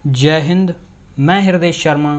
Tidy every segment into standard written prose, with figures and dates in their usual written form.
जय हिंद। मैं हृदय शर्मा।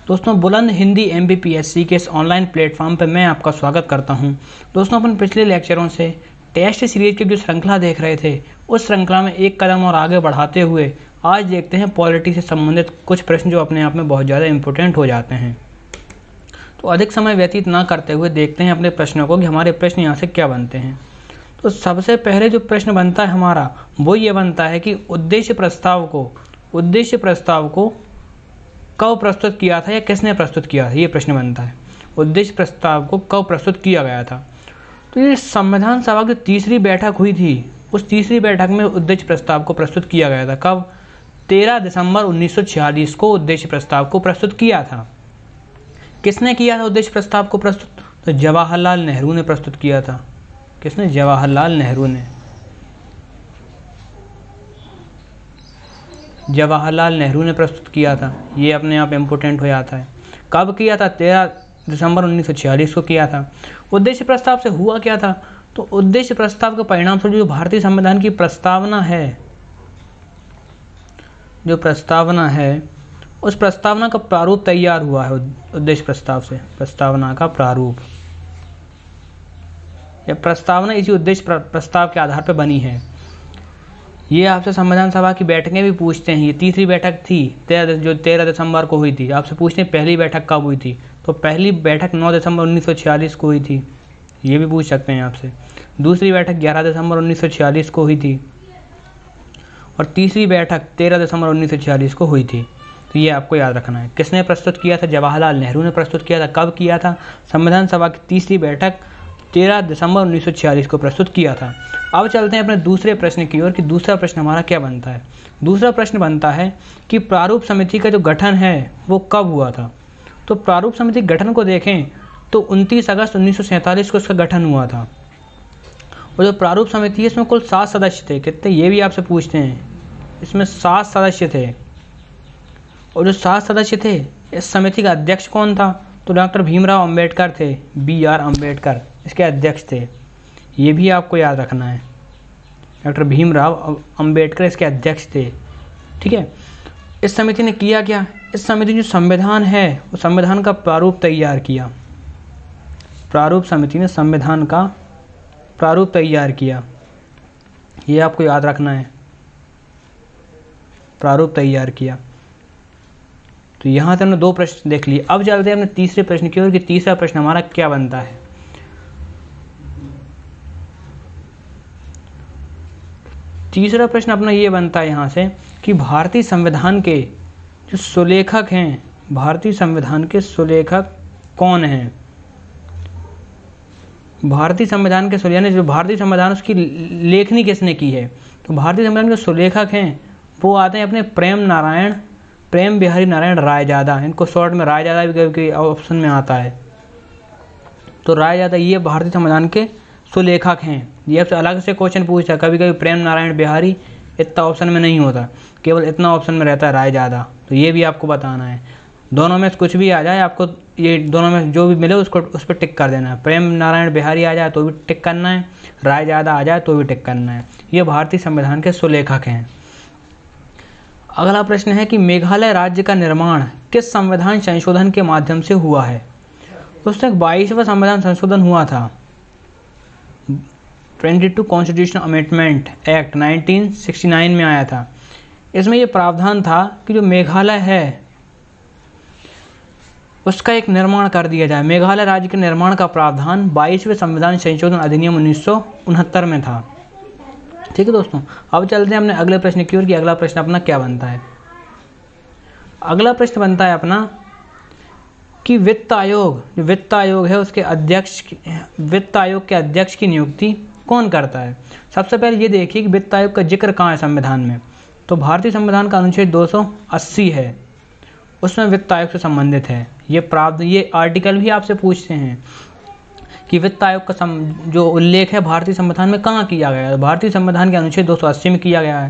दोस्तों, बुलंद हिंदी MBPSC के इस ऑनलाइन प्लेटफॉर्म पर मैं आपका स्वागत करता हूं। दोस्तों, अपन पिछले लेक्चरों से टेस्ट सीरीज की जो श्रृंखला देख रहे थे, उस श्रृंखला में एक कदम और आगे बढ़ाते हुए आज देखते हैं पॉलिटी से संबंधित कुछ प्रश्न जो अपने आप में बहुत ज़्यादा इंपॉर्टेंट हो जाते हैं। तो अधिक समय व्यतीत ना करते हुए देखते हैं अपने प्रश्नों को कि हमारे प्रश्न यहाँ से क्या बनते हैं। तो सबसे पहले जो प्रश्न बनता है हमारा, वो ये बनता है कि उद्देश्य प्रस्ताव को कब प्रस्तुत किया था या किसने प्रस्तुत किया था, ये प्रश्न बनता है। उद्देश्य प्रस्ताव को कब प्रस्तुत किया गया था? तो ये संविधान सभा की तीसरी बैठक हुई थी, उस तीसरी बैठक में उद्देश्य प्रस्ताव को प्रस्तुत किया गया था। कब? 13 दिसंबर 1946 को उद्देश्य प्रस्ताव को प्रस्तुत किया था। किसने किया था उद्देश्य प्रस्ताव को प्रस्तुत? तो जवाहरलाल नेहरू ने प्रस्तुत किया था। किसने? जवाहरलाल नेहरू ने। जवाहरलाल नेहरू ने प्रस्तुत किया था। ये अपने आप इम्पोर्टेंट हो जाता है। कब किया था? 13 दिसंबर 1946 को किया था। उद्देश्य प्रस्ताव से हुआ क्या था? तो उद्देश्य प्रस्ताव के परिणाम स्वरूप जो भारतीय संविधान की प्रस्तावना है, उस प्रस्तावना का प्रारूप तैयार हुआ है। उद्देश्य प्रस्ताव से प्रस्तावना का प्रारूप, यह प्रस्तावना इसी उद्देश्य प्रस्ताव के आधार पर बनी है। ये आपसे संविधान सभा की बैठकें भी पूछते हैं। ये तीसरी बैठक थी 13 दिसंबर को हुई थी। आपसे पूछते हैं पहली बैठक कब हुई थी, तो पहली बैठक 9 दिसंबर 1946 को हुई थी। ये भी पूछ सकते हैं आपसे। दूसरी बैठक 11 दिसंबर 1946 को हुई थी और तीसरी बैठक 13 दिसंबर 1946 को हुई थी। तो ये आपको याद रखना है। किसने प्रस्तुत किया था? जवाहरलाल नेहरू ने प्रस्तुत किया था। कब किया था? संविधान सभा की तीसरी बैठक 13 दिसंबर 1946 को प्रस्तुत किया था। अब चलते हैं अपने दूसरे प्रश्न की ओर कि दूसरा प्रश्न हमारा क्या बनता है। दूसरा प्रश्न बनता है कि प्रारूप समिति का जो गठन है वो कब हुआ था। तो प्रारूप समिति गठन को देखें तो 29 अगस्त 1947 को इसका गठन हुआ था। और जो प्रारूप समिति है इसमें कुल 7 सदस्य थे। कितने? ये भी आपसे पूछते हैं। इसमें 7 सदस्य थे। और जो 7 सदस्य थे, इस समिति का अध्यक्ष कौन था? तो डॉक्टर भीमराव अंबेडकर थे। BR अम्बेडकर इसके अध्यक्ष थे। ये भी आपको याद रखना है। डॉक्टर भीमराव अंबेडकर इसके अध्यक्ष थे। ठीक है। इस समिति ने किया क्या? इस समिति ने जो संविधान है वो संविधान का प्रारूप तैयार किया। प्रारूप समिति ने संविधान का प्रारूप तैयार किया। ये आपको याद रखना है। प्रारूप तैयार किया। तो यहाँ से हमने 2 प्रश्न देख लिए। अब चलते हैं अपने तीसरे प्रश्न की ओर कि तीसरा प्रश्न हमारा क्या बनता है। तीसरा प्रश्न अपना ये बनता है यहाँ से कि भारतीय संविधान के जो सुलेखक हैं, भारतीय संविधान के सुलेखक कौन हैं? भारतीय संविधान के यानी जो भारतीय संविधान उसकी लेखनी किसने की है? तो भारतीय संविधान के सुलेखक हैं वो आते हैं अपने प्रेम बिहारी नारायण रायजादा। इनको शॉर्ट में रायजादा भी कभी ऑप्शन में आता है। तो रायजादा ये भारतीय संविधान के सुलेखक हैं। ये आपसे अलग से क्वेश्चन पूछता है। कभी कभी प्रेम नारायण बिहारी इतना ऑप्शन में नहीं होता, केवल इतना ऑप्शन में रहता है रायजादा। तो ये भी आपको बताना है। दोनों में कुछ भी आ जाए, आपको ये दोनों में जो भी मिले उसको उस पर टिक कर देना है। प्रेम नारायण बिहारी आ जाए तो भी टिक करना है, रायजादा आ जाए तो भी टिक करना है। ये भारतीय संविधान के सुलेखक हैं। अगला प्रश्न है कि मेघालय राज्य का निर्माण किस संविधान संशोधन के माध्यम से हुआ है? उससे 22वां संविधान संशोधन हुआ था। 22 कॉन्स्टिट्यूशनल अमेंडमेंट एक्ट 1969 में आया था। इसमें यह प्रावधान था कि जो मेघालय है उसका एक निर्माण कर दिया जाए। मेघालय राज्य के निर्माण का प्रावधान 22वें संविधान संशोधन अधिनियम 1969 में था। ठीक है दोस्तों। अब चलते हैं अपने अगले प्रश्न की ओर कि अगला प्रश्न अपना क्या बनता है। अगला प्रश्न बनता है अपना कि वित्त आयोग है उसके अध्यक्ष, वित्त आयोग के अध्यक्ष की नियुक्ति कौन करता है? सबसे पहले ये देखिए कि वित्त आयोग का जिक्र कहाँ है संविधान में। तो भारतीय संविधान का अनुच्छेद 280 है, उसमें वित्त आयोग से संबंधित है। ये आर्टिकल भी आपसे पूछते हैं कि वित्त आयोग का जो उल्लेख है भारतीय संविधान में कहाँ किया गया है। भारतीय संविधान के अनुच्छेद 280 में किया गया है।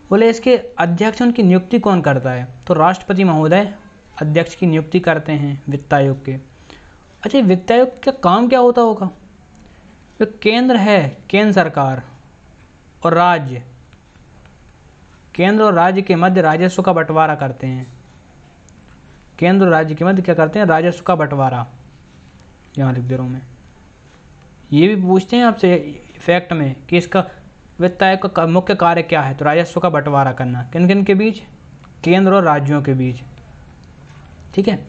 बोले इसके अध्यक्ष, उनकी नियुक्ति कौन करता है? तो राष्ट्रपति महोदय अध्यक्ष की नियुक्ति करते हैं वित्त आयोग के। अच्छा, वित्त आयोग का काम क्या होता होगा? तो केंद्र है, केंद्र सरकार और राज्य केंद्र और राज्य के मध्य राजस्व का बंटवारा करते हैं। केंद्र और राज्य के मध्य क्या करते हैं? राजस्व का बंटवारा। यहाँ लिख दे रहा हूँ मैं। ये भी पूछते हैं आपसे फैक्ट में कि इसका वित्त आयोग का मुख्य कार्य क्या है? तो राजस्व का बंटवारा करना। किन किन के बीच? केंद्र और राज्यों के बीच। ठीक है,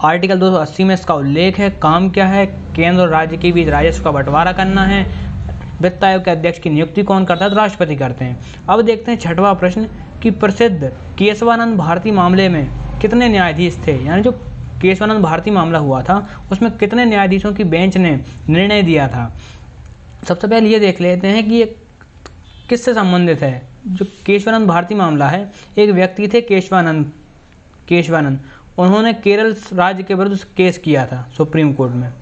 आर्टिकल 280 में इसका उल्लेख है। काम क्या है? केंद्र और राज्य के बीच राजस्व का बंटवारा करना है। वित्त आयोग के अध्यक्ष की नियुक्ति कौन करता है? तो राष्ट्रपति करते हैं। अब देखते हैं छठवां प्रश्न कि प्रसिद्ध केशवानंद भारती मामले में कितने न्यायाधीश थे? यानी जो केशवानंद भारती मामला हुआ था उसमें कितने न्यायाधीशों की बेंच ने निर्णय दिया था? सबसे पहले ये देख लेते हैं कि ये किससे संबंधित है। जो केशवानंद भारती मामला है, एक व्यक्ति थे केशवानंद, उन्होंने केरल राज्य के विरुद्ध केस किया था सुप्रीम कोर्ट में।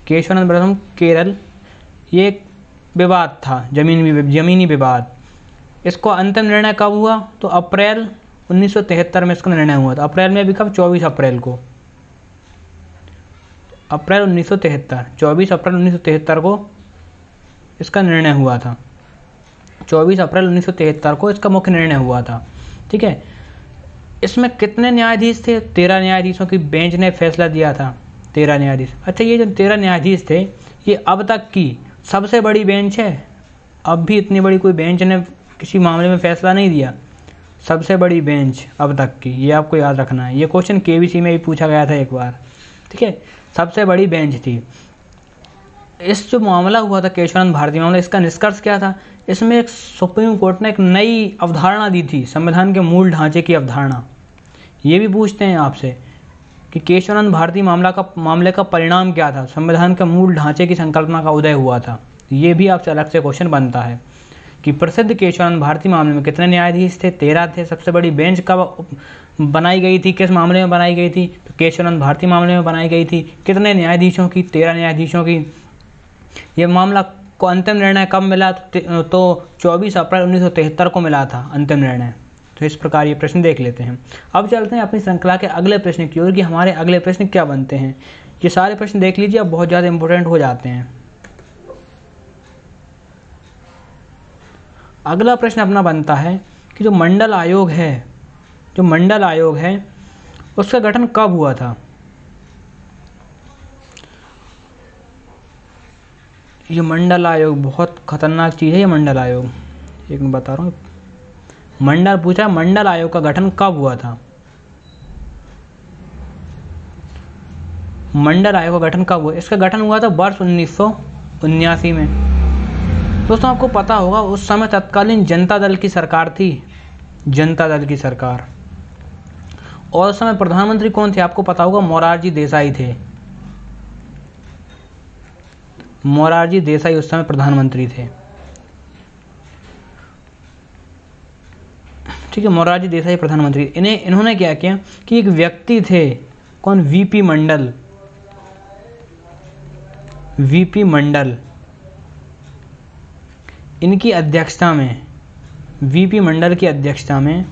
केशवानंद विरुद्ध केरल, ये एक विवाद था, जमीनी विवाद। इसको अंतिम निर्णय कब हुआ? तो अप्रैल 1973 में इसका निर्णय हुआ था। अप्रैल में भी कब? 24 अप्रैल को। अप्रैल 1973, 24 अप्रैल 1973 को इसका निर्णय हुआ था। 24 अप्रैल 1973 को इसका मुख्य निर्णय हुआ था। ठीक है, इसमें कितने न्यायाधीश थे? 13 न्यायाधीशों की बेंच ने फैसला दिया था। 13 न्यायाधीश। अच्छा, ये जो 13 न्यायाधीश थे, ये अब तक की सबसे बड़ी बेंच है। अब भी इतनी बड़ी कोई बेंच ने किसी मामले में फैसला नहीं दिया। सबसे बड़ी बेंच अब तक की, ये आपको याद रखना है। ये क्वेश्चन केबीसी में भी पूछा गया था एक बार। ठीक है, सबसे बड़ी बेंच थी। इस जो मामला हुआ था केशवानंद भारती मामला, इसका निष्कर्ष क्या था? इसमें एक सुप्रीम कोर्ट ने एक नई अवधारणा दी थी, संविधान के मूल ढांचे की अवधारणा। ये भी पूछते हैं आपसे कि केशवानंद भारती मामले का परिणाम क्या था? संविधान के मूल ढांचे की संकल्पना का उदय हुआ था। ये भी आपसे अलग से क्वेश्चन बनता है कि प्रसिद्ध केशवानंद भारती मामले में कितने न्यायाधीश थे? 13 थे। सबसे बड़ी बेंच कब बनाई गई थी? किस मामले में बनाई गई थी? तो केशवानंद भारती मामले में बनाई गई थी। कितने न्यायाधीशों की? 13 न्यायाधीशों की। ये मामला को अंतिम निर्णय कब मिला? तो 24 अप्रैल 1973 को मिला था अंतिम निर्णय। तो इस प्रकार ये प्रश्न देख लेते हैं। अब चलते हैं अपनी श्रृंखला के अगले प्रश्न की ओर कि हमारे अगले प्रश्न क्या बनते हैं। ये सारे प्रश्न देख लीजिए, अब बहुत ज़्यादा इंपॉर्टेंट हो जाते हैं। अगला प्रश्न अपना बनता है कि जो मंडल आयोग है उसका गठन कब हुआ था? ये मंडल आयोग बहुत खतरनाक चीज़ है। ये मंडल आयोग, एक मैं बता रहा हूँ, मंडल आयोग का गठन कब हुआ था? मंडल आयोग का गठन कब हुआ? इसका गठन हुआ था वर्ष 1979 में। दोस्तों, आपको पता होगा उस समय तत्कालीन जनता दल की सरकार थी, जनता दल की सरकार। और उस समय प्रधानमंत्री कौन थे? आपको पता होगा, मोरारजी देसाई थे। मोरारजी देसाई उस समय प्रधानमंत्री थे। ठीक है, मोरारजी देसाई प्रधानमंत्री। इन्होंने क्या किया कि एक व्यक्ति थे, कौन? वीपी मंडल, इनकी अध्यक्षता में, वीपी मंडल की अध्यक्षता में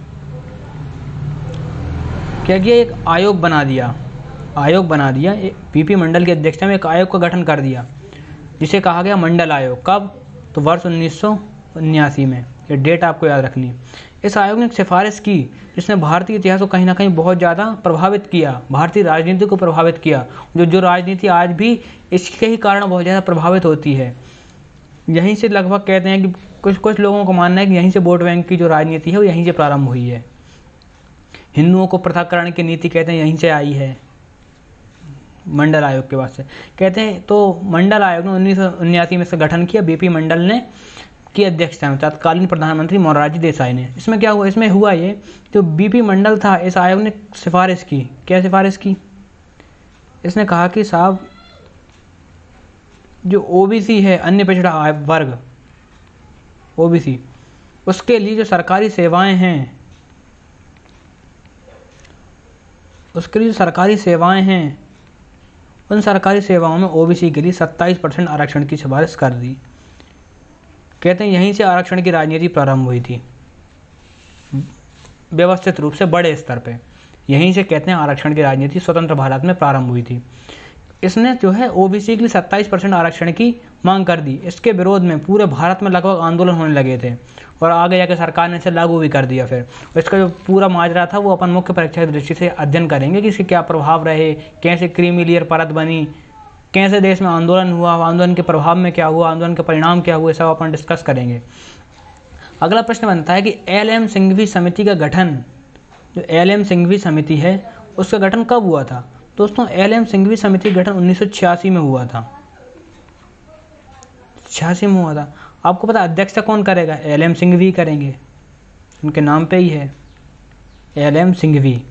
क्या किया? एक आयोग बना दिया। वीपी मंडल की अध्यक्षता में एक आयोग का गठन कर दिया जिसे कहा गया मंडल आयोग। कब? तो वर्ष 1979 में। ये डेट आपको याद रखनी। इस आयोग ने एक सिफारिश की जिसने भारतीय इतिहास को कहीं ना कहीं बहुत ज़्यादा प्रभावित किया, भारतीय राजनीति को प्रभावित किया। जो राजनीति आज भी इसके ही कारण बहुत ज़्यादा प्रभावित होती है। यहीं से लगभग कहते हैं कि कुछ लोगों को मानना है कि यहीं से वोट बैंक की जो राजनीति है वो यहीं से प्रारंभ हुई है। हिंदुओं को पृथककरण की नीति कहते हैं यहीं से आई है, मंडल आयोग के बाद से कहते हैं। तो मंडल आयोग ने 1979 में इसका गठन किया, बीपी मंडल ने की अध्यक्षता में, तत्कालीन प्रधानमंत्री मोरारजी देसाई ने। इसमें क्या हुआ? इसमें हुआ ये, जो बीपी मंडल था, इस आयोग ने सिफारिश की। क्या सिफारिश की? इसने कहा कि साहब, जो ओबीसी है, अन्य पिछड़ा वर्ग, ओबीसी, उसके लिए जो सरकारी सेवाएं हैं, उन सरकारी सेवाओं में ओबीसी के लिए 27% आरक्षण की सिफारिश कर दी। कहते हैं यहीं से आरक्षण की राजनीति प्रारंभ हुई थी, व्यवस्थित रूप से बड़े स्तर पे। यहीं से कहते हैं आरक्षण की राजनीति स्वतंत्र भारत में प्रारंभ हुई थी। इसने जो है ओबीसी के लिए 27% आरक्षण की मांग कर दी। इसके विरोध में पूरे भारत में लगभग आंदोलन होने लगे थे और आगे जाकर सरकार ने इसे लागू भी कर दिया। फिर इसका जो पूरा माजरा था वो अपन मुख्य परीक्षा की दृष्टि से अध्ययन करेंगे कि इसके क्या प्रभाव रहे, कैसे क्रीमी लेयर परत बनी, कैसे देश में आंदोलन हुआ, आंदोलन के प्रभाव में क्या हुआ, आंदोलन के परिणाम क्या हुए, सब अपन डिस्कस करेंगे। अगला प्रश्न बनता है कि एल.एम. सिंघवी समिति का गठन, जो एल.एम. सिंघवी समिति है उसका गठन कब हुआ था? दोस्तों एल.एम. सिंघवी समिति का गठन 1986 में हुआ था। 86 में हुआ था। आपको पता अध्यक्षता कौन करेगा? एल.एम. सिंघवी करेंगे, उनके नाम पे ही है एल.एम. सिंघवी।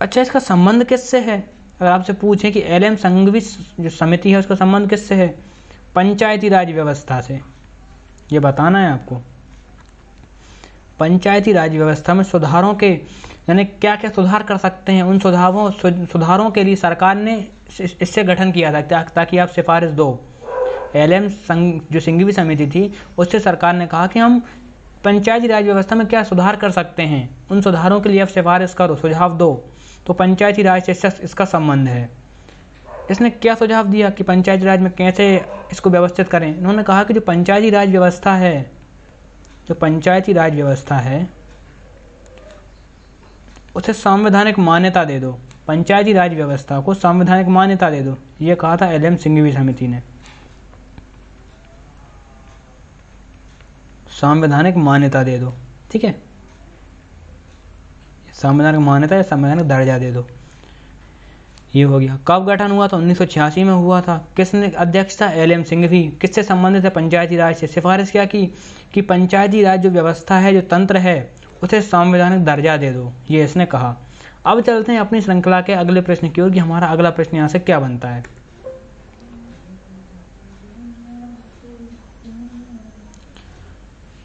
अच्छा, इसका संबंध किससे है? अगर आपसे पूछें कि एल.एम. सिंघवी जो समिति है उसका संबंध किससे है? पंचायती राज व्यवस्था से। ये बताना है आपको। पंचायती राज व्यवस्था में सुधारों के, यानी क्या क्या सुधार कर सकते हैं, उन सुधारों के लिए सरकार ने इससे गठन किया था ताकि आप सिफारिश दो। एल.एम. जो सिंघवी समिति थी उससे सरकार ने कहा कि हम पंचायती राज व्यवस्था में क्या सुधार कर सकते हैं, उन सुधारों के लिए आप सिफारिश करो, सुझाव दो। तो पंचायती राज से इसका संबंध है। इसने क्या सुझाव दिया कि पंचायती राज में कैसे इसको व्यवस्थित करें? इन्होंने कहा कि जो पंचायती राज व्यवस्था है, जो पंचायती राज व्यवस्था है उसे संवैधानिक मान्यता दे दो। पंचायती राज व्यवस्था को संवैधानिक मान्यता दे दो, ये कहा था एल.एम. सिंघवी समिति ने। संवैधानिक मान्यता दे दो, ठीक है, संवैधानिक मान्यता या संवैधानिक दर्जा दे दो, ये हो गया। कब गठन हुआ था? 1986 में हुआ था। किसने अध्यक्ष था? एल.एम. सिंघवी। किससे संबंधित है? पंचायती राज से। सिफारिश क्या की कि पंचायती राज जो व्यवस्था है, जो तंत्र है, उसे संवैधानिक दर्जा दे दो, ये इसने कहा। अब चलते हैं अपनी श्रृंखला के अगले प्रश्न की ओर कि हमारा अगला प्रश्न यहाँ से क्या बनता है।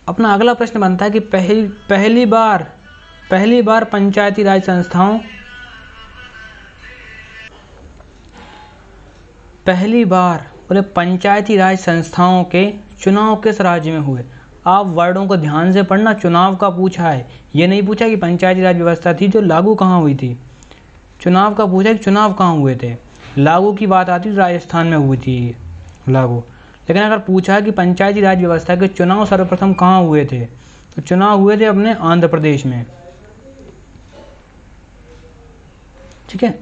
अपना अगला प्रश्न बनता है कि पहली बार पंचायती राज संस्थाओं, पहली बार बोले पंचायती राज संस्थाओं के चुनाव किस राज्य में हुए? आप वर्डों को ध्यान से पढ़ना। चुनाव का पूछा है, ये नहीं पूछा कि पंचायती राज व्यवस्था थी जो लागू कहाँ हुई थी। चुनाव का पूछा कि चुनाव कहाँ हुए थे। लागू की बात आती तो राजस्थान में हुई थी लागू। लेकिन अगर पूछा कि पंचायती राज व्यवस्था के चुनाव सर्वप्रथम कहाँ हुए थे, तो चुनाव हुए थे अपने आंध्र प्रदेश में, ठीक है।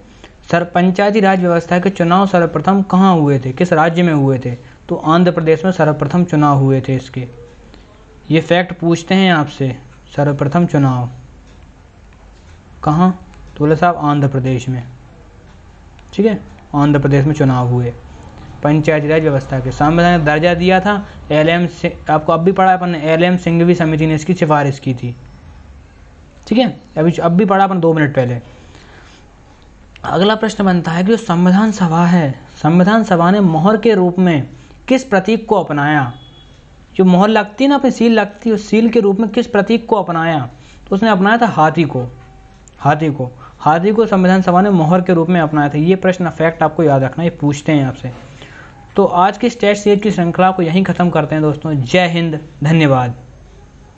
पंचायती राज व्यवस्था के चुनाव सर्वप्रथम कहाँ हुए थे, किस राज्य में हुए थे? तो आंध्र प्रदेश में सर्वप्रथम चुनाव हुए थे इसके। ये फैक्ट पूछते हैं आपसे, सर्वप्रथम चुनाव कहाँ? तो बोले साहब आंध्र प्रदेश में, ठीक है, आंध्र प्रदेश में चुनाव हुए। पंचायती राज व्यवस्था के संवैधानिक दर्जा दिया था एल.एम. आपको अब भी पढ़ा अपन ने, एल.एम. सिंघवी समिति ने इसकी सिफारिश की थी, ठीक है। अब भी पढ़ा अपन 2 मिनट पहले। अगला प्रश्न बनता है कि जो संविधान सभा है, संविधान सभा ने मोहर के रूप में किस प्रतीक को अपनाया? जो मोहर लगती है ना, अपनी सील लगती है, उस सील के रूप में किस प्रतीक को अपनाया? तो उसने अपनाया था हाथी को। हाथी को संविधान सभा ने मोहर के रूप में अपनाया था। ये प्रश्न फैक्ट आपको याद रखना, ये पूछते हैं आपसे। तो आज की स्टेट सीरीज की श्रृंखला को यहीं खत्म करते हैं दोस्तों। जय हिंद, धन्यवाद।